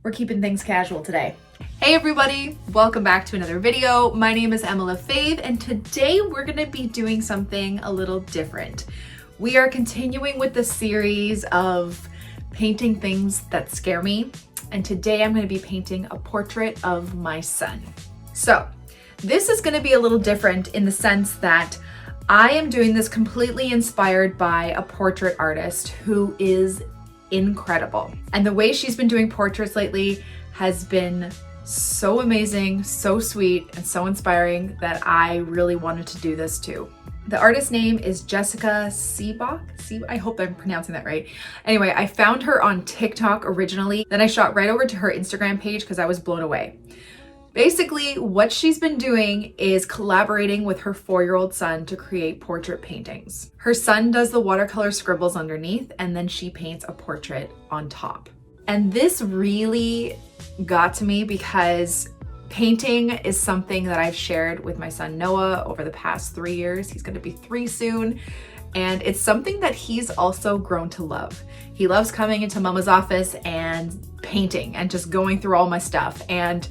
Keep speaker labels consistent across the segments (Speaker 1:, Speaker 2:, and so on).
Speaker 1: We're keeping things casual today. Hey everybody, welcome back to another video. My name is Emma Lefebvre and today we're gonna be doing something a little different. We are continuing with the series of painting things that scare me, and today I'm gonna be painting a portrait of my son. So this is gonna be a little different in the sense that I am doing this completely inspired by a portrait artist who is incredible. And the way she's been doing portraits lately has been so amazing, so sweet, and so inspiring that I really wanted to do this too. The artist's name is Jessica Seebach. I hope I'm pronouncing that right. Anyway, I found her on TikTok originally, then I shot right over to her Instagram page because I was blown away. Basically, what she's been doing is collaborating with her 4-year-old son to create portrait paintings. Her son does the watercolor scribbles underneath, and then she paints a portrait on top. And this really got to me because painting is something that I've shared with my son Noah over the past 3 years. He's gonna be 3 soon. And it's something that he's also grown to love. He loves coming into Mama's office and painting and just going through all my stuff. And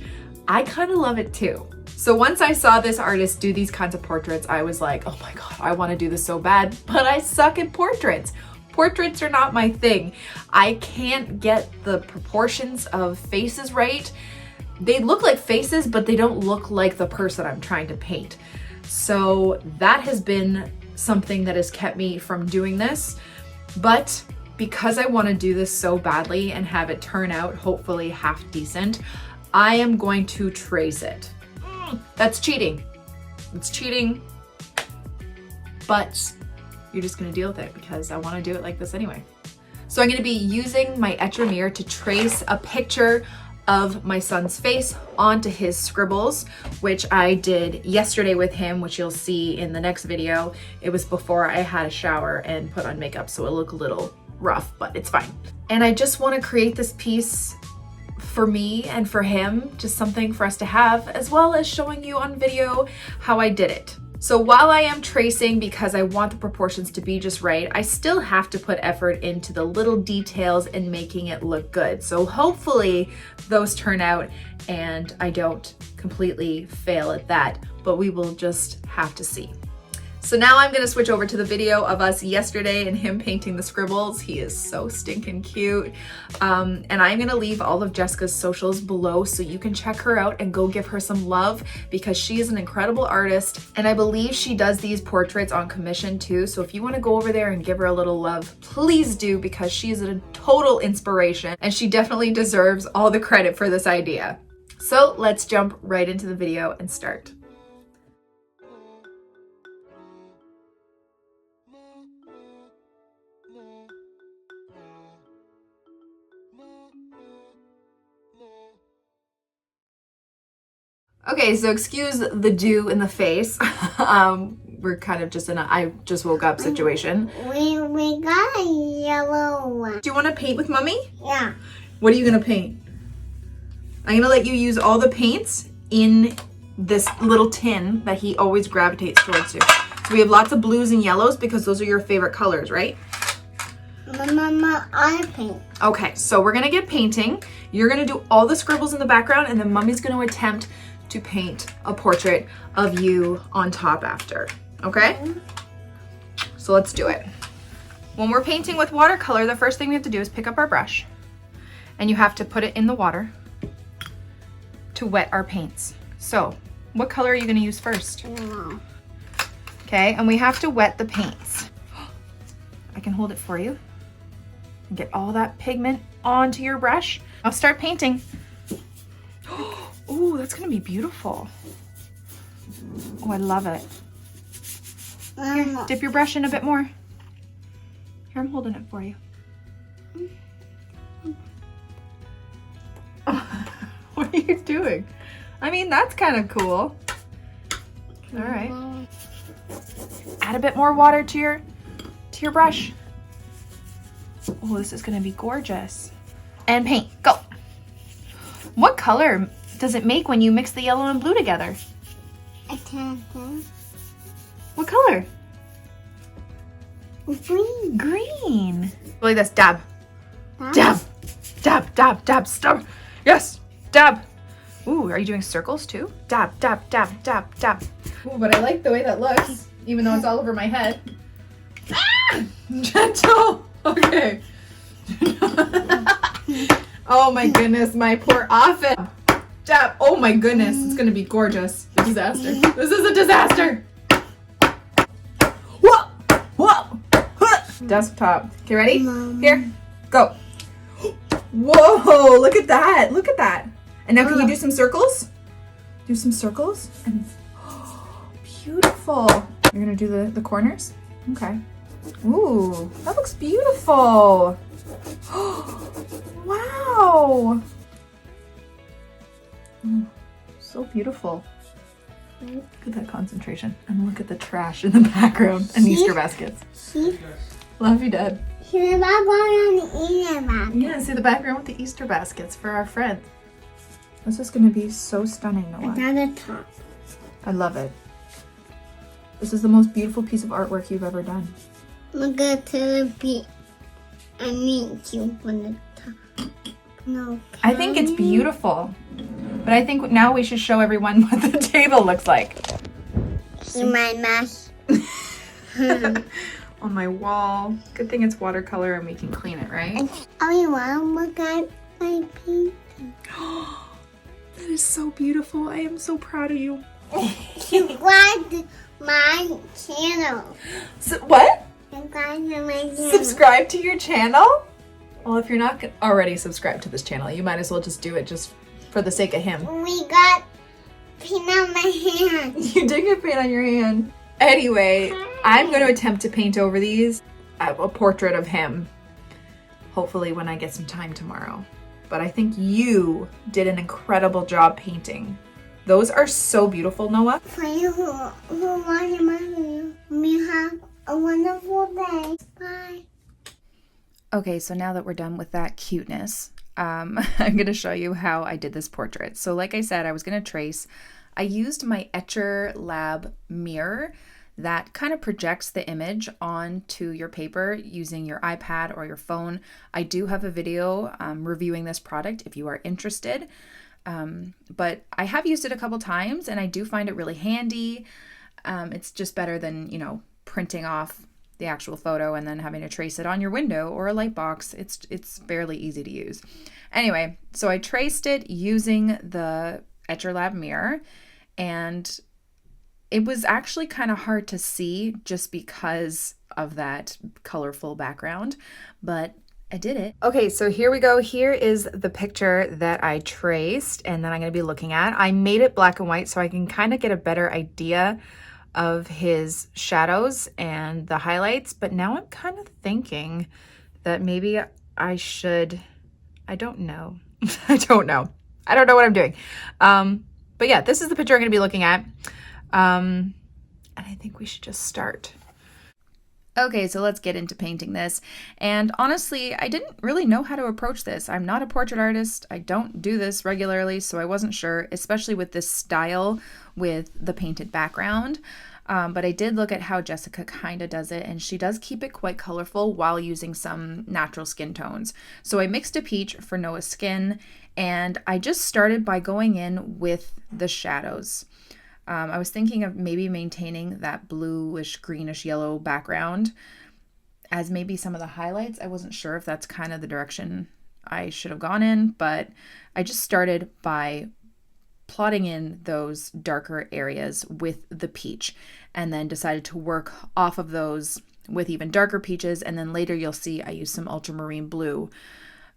Speaker 1: I kind of love it too. So once I saw this artist do these kinds of portraits, I was like, oh my God, I want to do this so bad, but I suck at portraits. Portraits are not my thing. I can't get the proportions of faces right. They look like faces, but they don't look like the person I'm trying to paint. So that has been something that has kept me from doing this. But because I want to do this so badly and have it turn out hopefully half decent, I am going to trace it. That's cheating. It's cheating, but you're just gonna deal with it because I wanna do it like this anyway. So I'm gonna be using my Etcher to trace a picture of my son's face onto his scribbles, which I did yesterday with him, which you'll see in the next video. It was before I had a shower and put on makeup, so it'll look a little rough, but it's fine. And I just wanna create this piece for me and for him, just something for us to have, as well as showing you on video how I did it. So while I am tracing because I want the proportions to be just right, I still have to put effort into the little details and making it look good. So hopefully those turn out and I don't completely fail at that, but we will just have to see. So now I'm gonna switch over to the video of us yesterday and him painting the scribbles. He is so stinking cute. And I'm gonna leave all of Jessica's socials below so you can check her out and go give her some love because she is an incredible artist. And I believe she does these portraits on commission too. So if you wanna go over there and give her a little love, please do because she is a total inspiration and she definitely deserves all the credit for this idea. So let's jump right into the video and start. Okay, so excuse the dew in the face. We're kind of just in a I just woke up situation.
Speaker 2: We got a yellow one.
Speaker 1: Do you want to paint with Mommy?
Speaker 2: Yeah.
Speaker 1: What are you gonna paint? I'm gonna let you use all the paints in this little tin that he always gravitates towards you. So we have lots of blues and yellows because those are your favorite colors, right?
Speaker 2: Mama, I paint.
Speaker 1: Okay, so we're gonna get painting. You're gonna do all the scribbles in the background and then Mommy's gonna attempt to paint a portrait of you on top after, okay? So let's do it. When we're painting with watercolor, the first thing we have to do is pick up our brush and you have to put it in the water to wet our paints. So what color are you gonna use first?
Speaker 2: No.
Speaker 1: Okay, and we have to wet the paints. I can hold it for you and get all that pigment onto your brush. I'll start painting. Oh, that's gonna be beautiful. Oh, I love it. Here, dip your brush in a bit more. Here, I'm holding it for you. What are you doing? I mean, that's kind of cool. All right. Add a bit more water to your brush. Oh, this is gonna be gorgeous. And paint, go. What color does it make when you mix the yellow and blue together?
Speaker 2: I can't.
Speaker 1: What color?
Speaker 2: Green.
Speaker 1: Green. Like this, dab. Dab. Dab, dab, dab, stop. Yes. Dab. Ooh, are you doing circles too? Dab, dab, dab, dab, dab. Ooh, but I like the way that looks, even though it's all over my head. Ah! Gentle. Okay. Oh my goodness, my poor office. Dab. Oh my goodness, it's gonna be gorgeous. A disaster. This is a disaster. Whoa! Whoa! Desktop. Okay, ready? Here, go. Whoa, look at that. Look at that. And now can you do some circles? Do some circles. And beautiful. You're gonna do the corners? Okay. Ooh, that looks beautiful. Wow. So beautiful. Look at that concentration. And look at the trash in the background and Easter baskets. Love you, Dad.
Speaker 2: See the background on the Easter basket.
Speaker 1: Yeah, see the background with the Easter baskets for our friends. This is going to be so stunning, Noah.
Speaker 2: Another top.
Speaker 1: I love it. This is the most beautiful piece of artwork you've ever done.
Speaker 2: Look at the beat. I mean, you on the top. No.
Speaker 1: I think it's beautiful. But I think now we should show everyone what the table looks like.
Speaker 2: See my mess.
Speaker 1: On my wall. Good thing it's watercolor and we can clean it, right?
Speaker 2: Oh, you want to look at my painting?
Speaker 1: That is so beautiful. I am so proud of you.
Speaker 2: Subscribe to my channel.
Speaker 1: What?
Speaker 2: Subscribe to my channel.
Speaker 1: Subscribe to your channel? Well, if you're not already subscribed to this channel, you might as well just do it just for the sake of him.
Speaker 2: We got paint on my hand.
Speaker 1: You did get paint on your hand. Anyway, I'm going to attempt to paint over these a portrait of him. Hopefully when I get some time tomorrow. But I think you did an incredible job painting. Those are so beautiful, Noah.
Speaker 2: For you who watch my video, you have a wonderful day. Bye.
Speaker 1: Okay, so now that we're done with that cuteness, I'm going to show you how I did this portrait. So like I said, I was going to trace. I used my Etcher Lab mirror that kind of projects the image onto your paper using your iPad or your phone. I do have a video reviewing this product if you are interested, but I have used it a couple times and I do find it really handy. It's just better than, you know, printing off the actual photo and then having to trace it on your window or a light box. It's fairly easy to use. Anyway, so I traced it using the Etcher Lab mirror, and it was actually kind of hard to see just because of that colorful background, but I did it. Okay, so here we go. Here is the picture that I traced and that I'm going to be looking at. I made it black and white so I can kind of get a better idea of his shadows and the highlights, but now I'm kind of thinking that maybe I should, I don't know. I don't know what I'm doing. But yeah, this is the picture I'm going to be looking at. And I think we should just start. Okay, so let's get into painting this. And honestly, I didn't really know how to approach this. I'm not a portrait artist. I don't do this regularly, so I wasn't sure, especially with this style with the painted background. But I did look at how Jessica kind of does it, and she does keep it quite colorful while using some natural skin tones. So I mixed a peach for Noah's skin, and I just started by going in with the shadows. I was thinking of maybe maintaining that bluish, greenish, yellow background as maybe some of the highlights. I wasn't sure if that's kind of the direction I should have gone in, but I just started by plotting in those darker areas with the peach and then decided to work off of those with even darker peaches. And then later you'll see I used some ultramarine blue.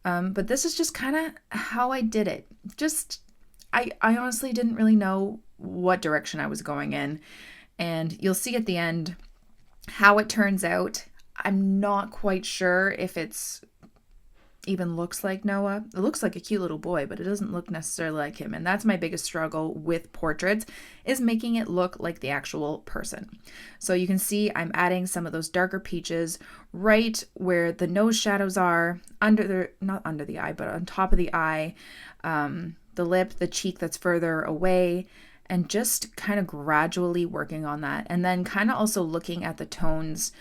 Speaker 1: But this is just kind of how I did it. I honestly didn't really know what direction I was going in. And you'll see at the end how it turns out. I'm not quite sure if it's even looks like Noah. It looks like a cute little boy, but it doesn't look necessarily like him. And that's my biggest struggle with portraits, is making it look like the actual person. So you can see I'm adding some of those darker peaches right where the nose shadows are, not under the eye, but on top of the eye, the lip, the cheek that's further away, and just kind of gradually working on that. And then kind of also looking at the tones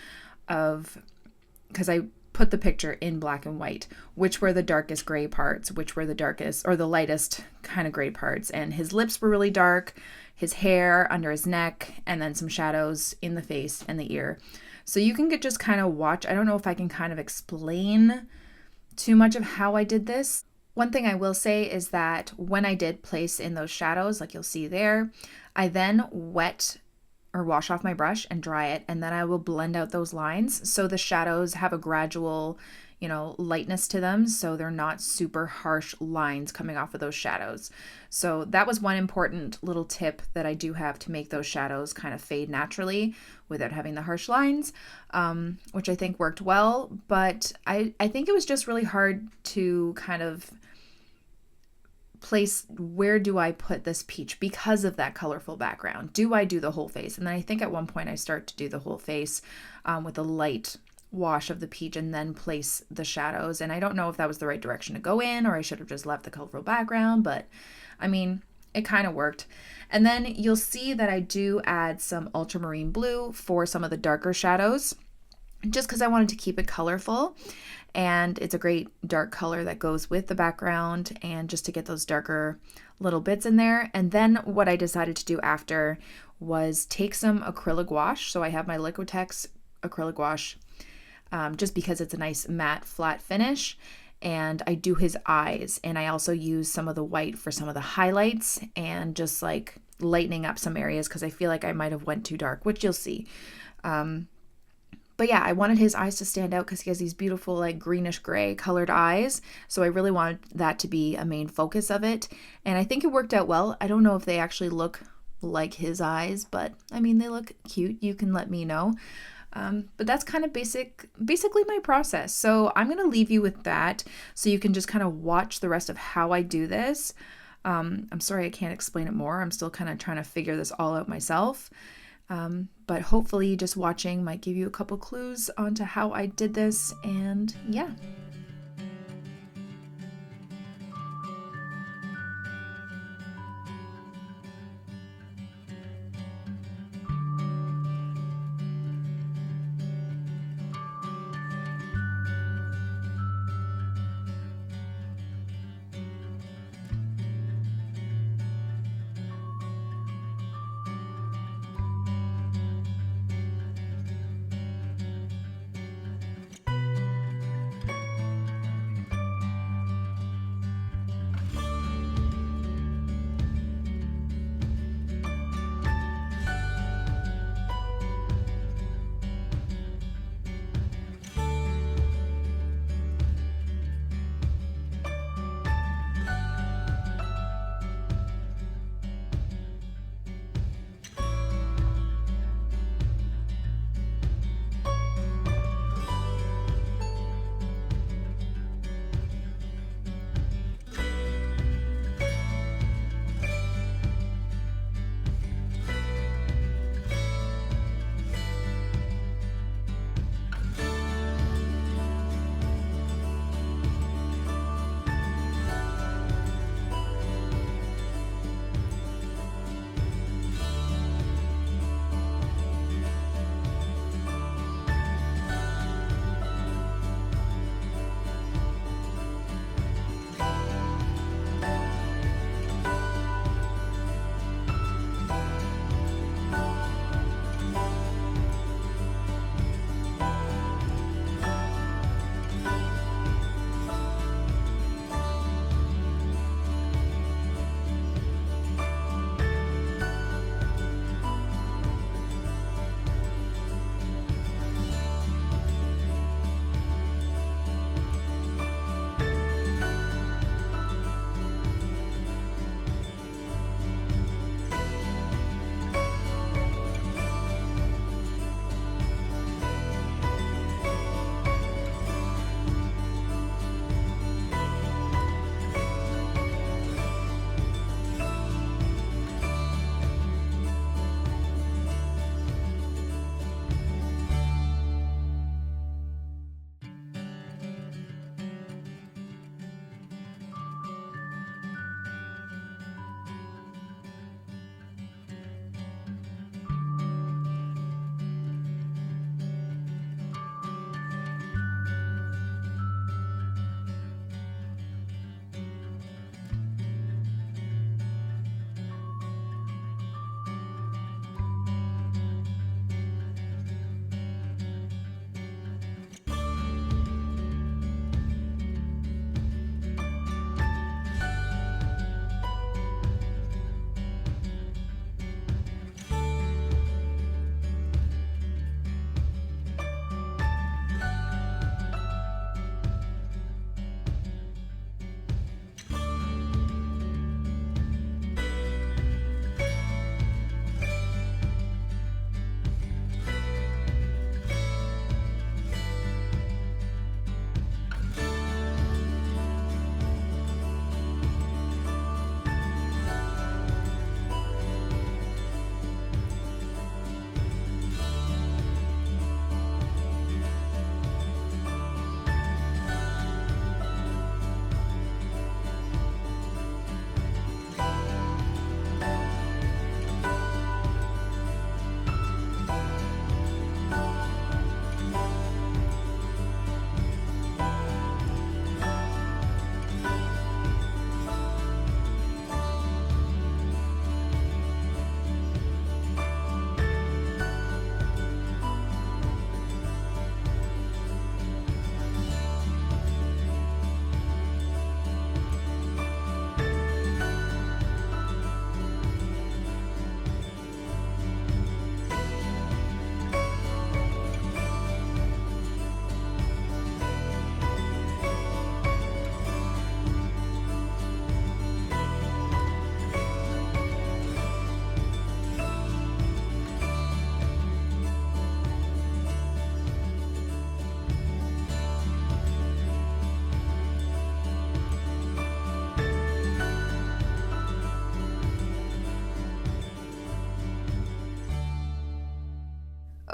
Speaker 1: of, because I put the picture in black and white, which were the darkest gray parts, which were the darkest or the lightest kind of gray parts. And his lips were really dark, his hair under his neck, and then some shadows in the face and the ear. So you can just kind of watch. I don't know if I can kind of explain too much of how I did this. One thing I will say is that when I did place in those shadows, like you'll see there, I then wet or wash off my brush and dry it, and then I will blend out those lines so the shadows have a gradual, lightness to them, so they're not super harsh lines coming off of those shadows. So that was one important little tip that I do have to make those shadows kind of fade naturally without having the harsh lines, which I think worked well. But I think it was just really hard to kind of place, where do I put this peach because of that colorful background? Do I do the whole face? And then I think at one point I start to do the whole face with a light wash of the peach and then place the shadows. And I don't know if that was the right direction to go in, or I should have just left the colorful background, but I mean, it kind of worked. And then you'll see that I do add some ultramarine blue for some of the darker shadows, just because I wanted to keep it colorful. And it's a great dark color that goes with the background, and just to get those darker little bits in there. And then what I decided to do after was take some acrylic wash. So I have my Liquitex acrylic wash, just because it's a nice matte flat finish. And I do his eyes, and I also use some of the white for some of the highlights and just like lightening up some areas, because I feel like I might have went too dark, which you'll see. But yeah, I wanted his eyes to stand out because he has these beautiful like greenish gray colored eyes. So I really wanted that to be a main focus of it. And I think it worked out well. I don't know if they actually look like his eyes, but I mean, they look cute. You can let me know. But that's kind of basically my process. So I'm going to leave you with that so you can just kind of watch the rest of how I do this. I'm sorry I can't explain it more. I'm still kind of trying to figure this all out myself. But hopefully just watching might give you a couple clues onto how I did this, and yeah.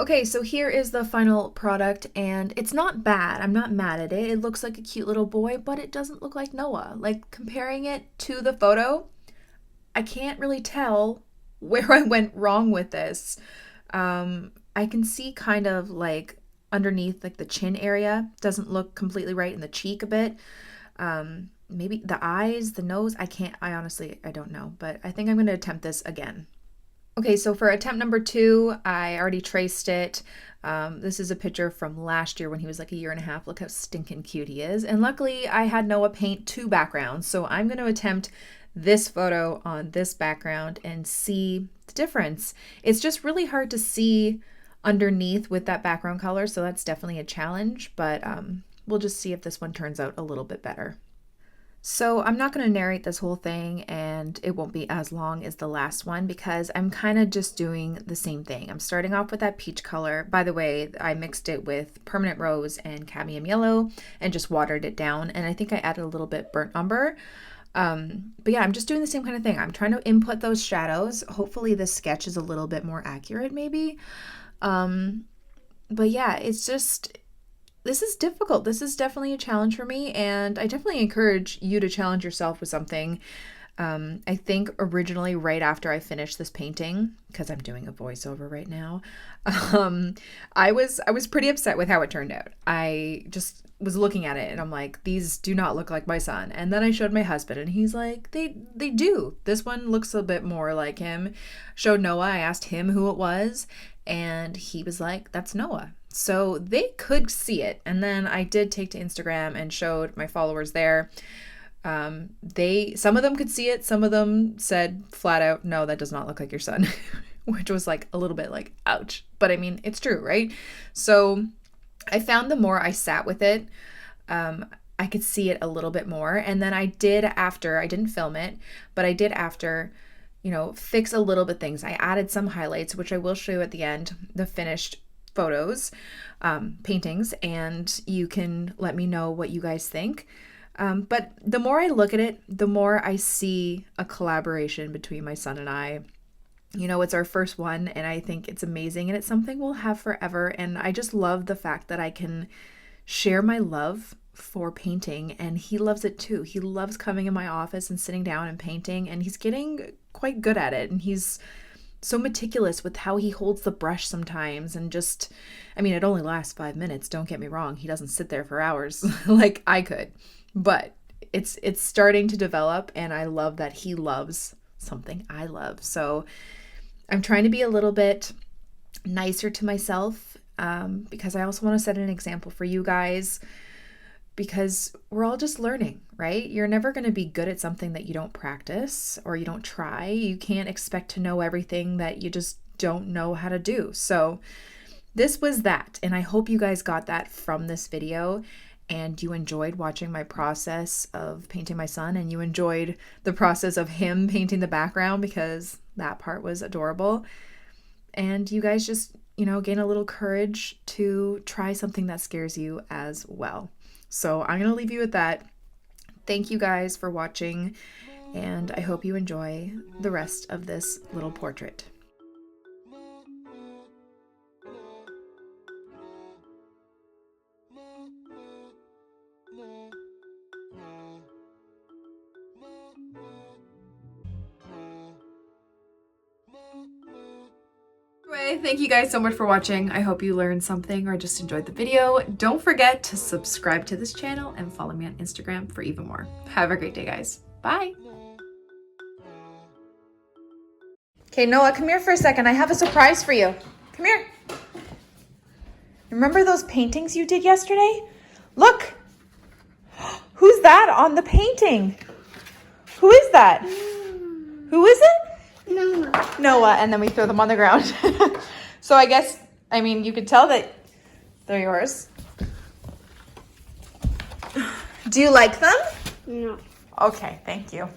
Speaker 1: Okay, so here is the final product, and it's not bad. I'm not mad at it. It looks like a cute little boy, but it doesn't look like Noah. Like, comparing it to the photo, I can't really tell where I went wrong with this. I can see kind of like underneath, like the chin area doesn't look completely right, in the cheek a bit. Maybe the eyes, the nose, I honestly don't know, but I think I'm going to attempt this again. Okay, so for attempt number 2, I already traced it. This is a picture from last year when he was like a year and a half. Look how stinking cute he is. And luckily I had Noah paint 2 backgrounds. So I'm going to attempt this photo on this background and see the difference. It's just really hard to see underneath with that background color. So that's definitely a challenge, but we'll just see if this one turns out a little bit better. So I'm not going to narrate this whole thing, and it won't be as long as the last one because I'm kind of just doing the same thing. I'm starting off with that peach color. By the way, I mixed it with permanent rose and cadmium yellow and just watered it down. And I think I added a little bit burnt umber. But yeah, I'm just doing the same kind of thing. I'm trying to input those shadows. Hopefully this sketch is a little bit more accurate maybe. But yeah, it's just... this is difficult. This is definitely a challenge for me, and I definitely encourage you to challenge yourself with something. I think originally right after I finished this painting, because I'm doing a voiceover right now, I was pretty upset with how it turned out. I just was looking at it and I'm like, these do not look like my son. And then I showed my husband and he's like, they do. This one looks a bit more like him. Showed Noah, I asked him who it was, and he was like, that's Noah. So they could see it. And then I did take to Instagram and showed my followers there. Some of them could see it. Some of them said flat out, no, that does not look like your son, which was like a little bit like, ouch. But I mean, it's true, right? So I found the more I sat with it, I could see it a little bit more. And then I didn't film it, but I did after, fix a little bit things. I added some highlights, which I will show you at the end, the finished photos, paintings, and you can let me know what you guys think. But the more I look at it, the more I see a collaboration between my son and I. It's our first one, and I think it's amazing, and it's something we'll have forever. And I just love the fact that I can share my love for painting, and he loves it too. He loves coming in my office and sitting down and painting, and he's getting quite good at it. And he's so meticulous with how he holds the brush sometimes, and just, it only lasts 5 minutes. Don't get me wrong. He doesn't sit there for hours like I could, but it's starting to develop, and I love that he loves something I love. So I'm trying to be a little bit nicer to myself, because I also want to set an example for you guys, because we're all just learning, right? You're never going to be good at something that you don't practice or you don't try. You can't expect to know everything that you just don't know how to do. So this was that, and I hope you guys got that from this video, and you enjoyed watching my process of painting my son, and you enjoyed the process of him painting the background, because that part was adorable. And you guys just, gain a little courage to try something that scares you as well. So I'm going to leave you with that. Thank you guys for watching, and I hope you enjoy the rest of this little portrait. Thank you guys so much for watching. I hope you learned something or just enjoyed the video. Don't forget to subscribe to this channel and follow me on Instagram for even more. Have a great day, guys. Bye. Okay, Noah, come here for a second. I have a surprise for you. Come here. Remember those paintings you did yesterday? Look. Who's that on the painting? Who is that? Who is it? Noah, and then we throw them on the ground. So I guess, you could tell that they're yours. Do you like them?
Speaker 2: No.
Speaker 1: Okay, thank you.